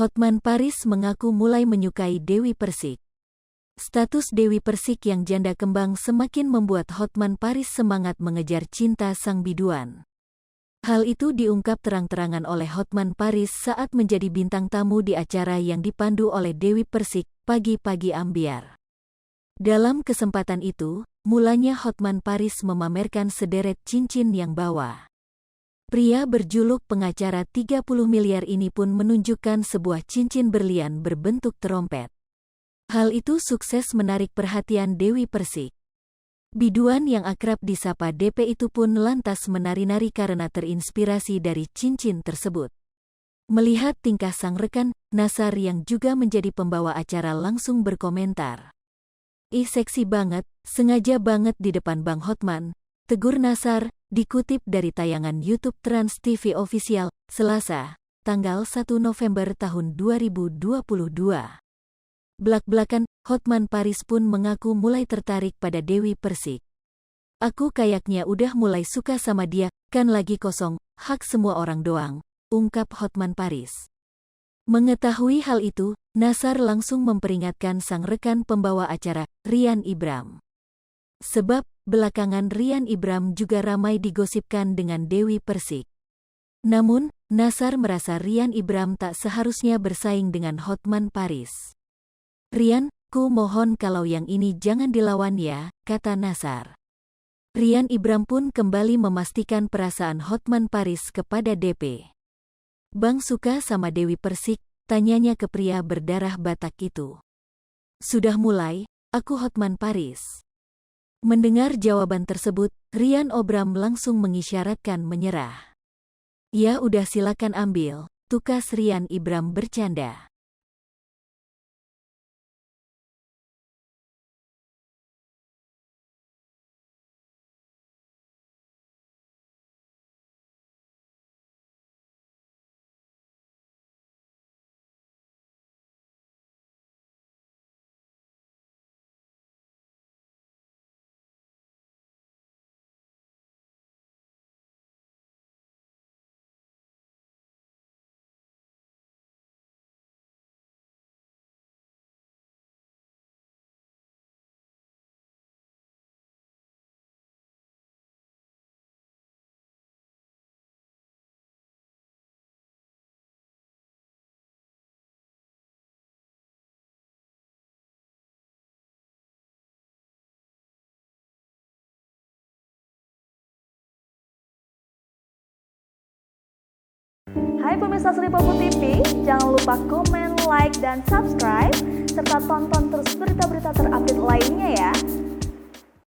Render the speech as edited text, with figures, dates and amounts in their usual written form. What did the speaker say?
Hotman Paris mengaku mulai menyukai Dewi Persik. Status Dewi Persik yang janda kembang semakin membuat Hotman Paris semangat mengejar cinta sang biduan. Hal itu diungkap terang-terangan oleh Hotman Paris saat menjadi bintang tamu di acara yang dipandu oleh Dewi Persik, Pagi-Pagi Ambiar. Dalam kesempatan itu, mulanya Hotman Paris memamerkan sederet cincin yang bawa. Pria berjuluk pengacara 30 miliar ini pun menunjukkan sebuah cincin berlian berbentuk terompet. Hal itu sukses menarik perhatian Dewi Persik. Biduan yang akrab disapa DP itu pun lantas menari-nari karena terinspirasi dari cincin tersebut. Melihat tingkah sang rekan, Nasar yang juga menjadi pembawa acara langsung berkomentar. "Ih, seksi banget, sengaja banget di depan Bang Hotman," tegur Nasar, dikutip dari tayangan YouTube Trans TV Official, Selasa, tanggal 1 November tahun 2022. Blak-blakan, Hotman Paris pun mengaku mulai tertarik pada Dewi Persik. "Aku kayaknya udah mulai suka sama dia, kan lagi kosong, hak semua orang doang," ungkap Hotman Paris. Mengetahui hal itu, Nasar langsung memperingatkan sang rekan pembawa acara, Rian Ibram. Sebab, belakangan Rian Ibram juga ramai digosipkan dengan Dewi Persik. Namun, Nasar merasa Rian Ibram tak seharusnya bersaing dengan Hotman Paris. "Rian, ku mohon kalau yang ini jangan dilawan ya," kata Nasar. Rian Ibram pun kembali memastikan perasaan Hotman Paris kepada DP. "Bang suka sama Dewi Persik?" tanyanya ke pria berdarah Batak itu. "Sudah mulai, aku Hotman Paris." Mendengar jawaban tersebut, Rian Ibram langsung mengisyaratkan menyerah. "Ya udah silakan ambil," tukas Rian Ibram bercanda. Hai pemirsa Sri Popo TV, jangan lupa komen, like, dan subscribe, serta tonton terus berita-berita terupdate lainnya